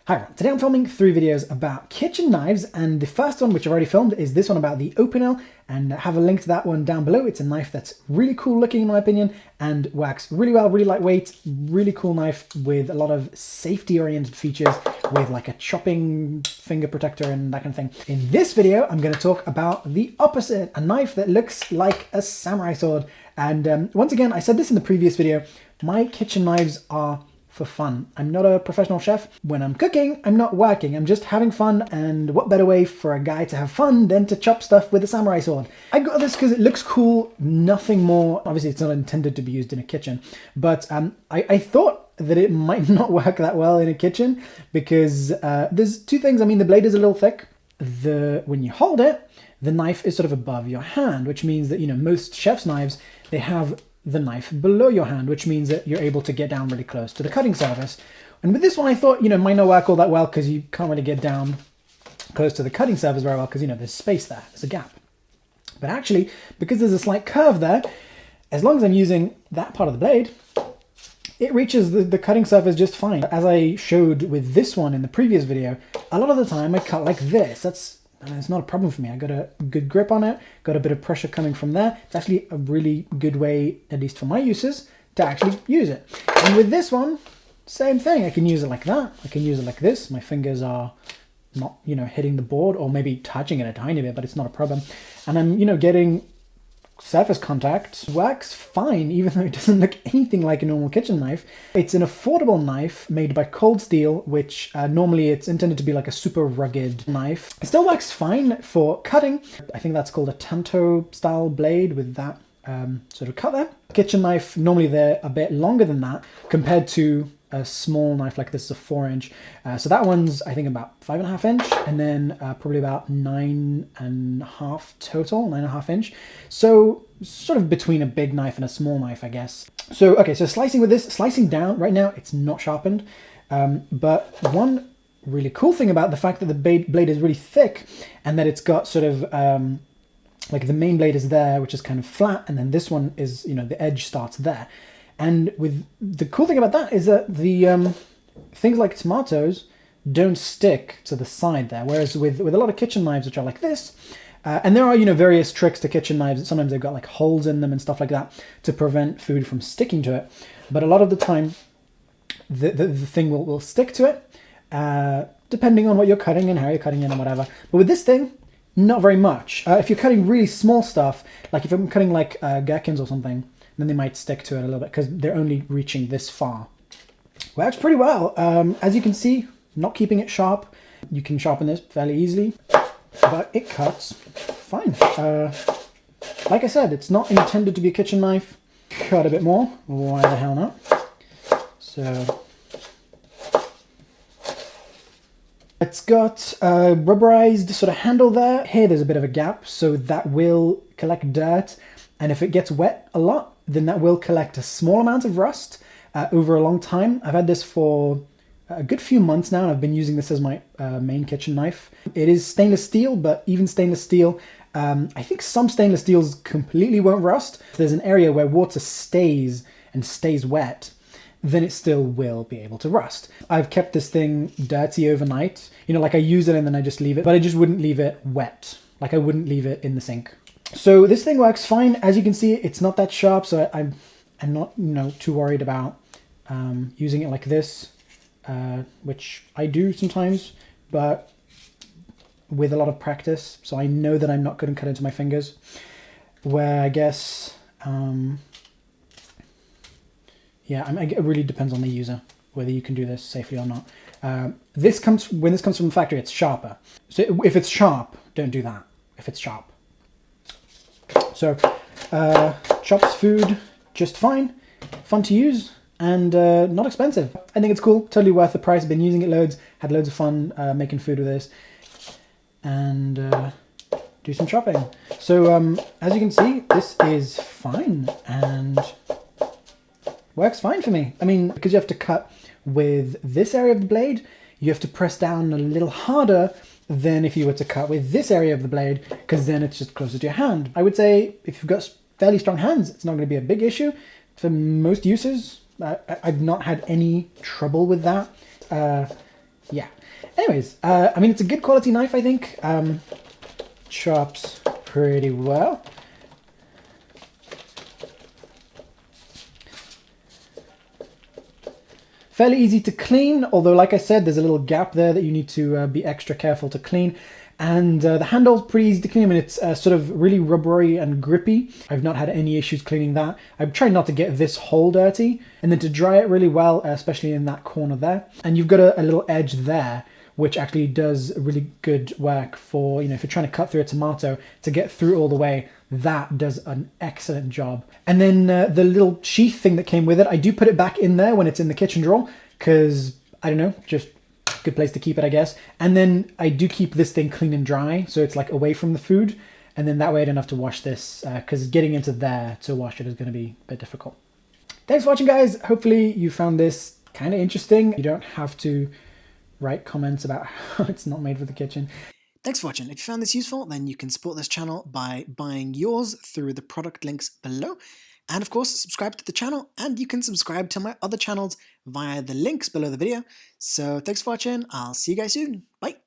Hi everyone, today I'm filming 3 videos about kitchen knives, and the first one, which I've already filmed, is this one about the Opinel, and I have a link to that one down below. It's a knife that's really cool looking in my opinion, and works really well, really lightweight, really cool knife with a lot of safety oriented features with like a chopping finger protector and that kind of thing. In this video, I'm going to talk about the opposite, a knife that looks like a samurai sword. And once again, I said this in the previous video, my kitchen knives are for fun. I'm not a professional chef. When I'm cooking, I'm not working. I'm just having fun, and what better way for a guy to have fun than to chop stuff with a samurai sword? I got this because it looks cool, nothing more. Obviously, it's not intended to be used in a kitchen, but I thought that it might not work that well in a kitchen because there's 2 things. I mean, the blade is a little thick. When you hold it, the knife is sort of above your hand, which means that, you know, most chef's knives, they have the knife below your hand, which means that you're able to get down really close to the cutting surface. And with this one, I thought, you know, it might not work all that well because you can't really get down close to the cutting surface very well because, you know, there's space there, there's a gap. But actually, because there's a slight curve there, as long as I'm using that part of the blade, it reaches the cutting surface just fine. As I showed with this one in the previous video, a lot of the time I cut like this. It's not a problem for me. I got a good grip on it, got a bit of pressure coming from there. It's actually a really good way, at least for my uses, to actually use it. And with this one, same thing. I can use it like that. I can use it like this. My fingers are not, you know, hitting the board or maybe touching it a tiny bit, but it's not a problem. And I'm, you know, getting surface contact. Works fine, even though it doesn't look anything like a normal kitchen knife. It's an affordable knife made by Cold Steel, which normally it's intended to be like a super rugged knife. It still works fine for cutting. I think that's called a tanto style blade with that sort of cut there. Kitchen knife, normally they're a bit longer than that compared to a small knife like this, is a 4-inch. So that one's, I think, about 5.5 inch, and then probably about 9.5 total, 9.5 inch. So sort of between a big knife and a small knife, I guess. So, okay, so slicing with this, slicing down, right now it's not sharpened. But one really cool thing about the fact that the blade is really thick and that it's got sort of, like the main blade is there, which is kind of flat, and then this one is, you know, the edge starts there. And with the cool thing about that is that the things like tomatoes don't stick to the side there, whereas with a lot of kitchen knives, which are like this, and there are, you know, various tricks to kitchen knives. Sometimes they've got like holes in them and stuff like that to prevent food from sticking to it. But a lot of the time, the thing will stick to it, depending on what you're cutting and how you're cutting it and whatever. But with this thing, not very much. If you're cutting really small stuff, like if I'm cutting like gherkins or something, then they might stick to it a little bit because they're only reaching this far. Works pretty well. As you can see, not keeping it sharp. You can sharpen this fairly easily, but it cuts fine. Like I said, it's not intended to be a kitchen knife. Cut a bit more. Why the hell not? So it's got a rubberized sort of handle there. Here there's a bit of a gap, so that will collect dirt. And if it gets wet a lot, then that will collect a small amount of rust over a long time. I've had this for a good few months now, and I've been using this as my main kitchen knife. It is stainless steel, but even stainless steel, I think some stainless steels completely won't rust. If there's an area where water stays and stays wet, then it still will be able to rust. I've kept this thing dirty overnight. You know, like I use it and then I just leave it, but I just wouldn't leave it wet. Like I wouldn't leave it in the sink. So this thing works fine. As you can see, it's not that sharp, so I'm not, you know, too worried about using it like this, which I do sometimes, but with a lot of practice. So I know that I'm not going to cut into my fingers, where I guess, yeah, it really depends on the user, whether you can do this safely or not. When this comes from the factory, it's sharper. So if it's sharp, don't do that, if it's sharp. So, chops food just fine, fun to use, and not expensive. I think it's cool, totally worth the price. I've been using it loads, had loads of fun making food with this, and do some chopping. So, as you can see, this is fine, and works fine for me. I mean, because you have to cut with this area of the blade, you have to press down a little harder than if you were to cut with this area of the blade, because then it's just closer to your hand. I would say if you've got fairly strong hands, it's not going to be a big issue. For most uses, I've not had any trouble with that. yeah. Anyways, I mean, it's a good quality knife, I think. Chops pretty well. Fairly easy to clean, although like I said, there's a little gap there that you need to be extra careful to clean. And the handle's pretty easy to clean. I mean, it's sort of really rubbery and grippy. I've not had any issues cleaning that. I'm trying not to get this hole dirty, and then to dry it really well, especially in that corner there. And you've got a little edge there, which actually does really good work for, you know, if you're trying to cut through a tomato, to get through all the way, that does an excellent job. And then the little sheath thing that came with it, I do put it back in there when it's in the kitchen drawer, because, I don't know, just good place to keep it, I guess. And then I do keep this thing clean and dry, so it's like away from the food. And then that way I don't have to wash this, because getting into there to wash it is going to be a bit difficult. Thanks for watching, guys. Hopefully you found this kind of interesting. You don't have to write comments about how it's not made for the kitchen. Thanks for watching. If you found this useful, then you can support this channel by buying yours through the product links below. And of course, subscribe to the channel, and you can subscribe to my other channels via the links below the video. So thanks for watching. I'll see you guys soon. Bye.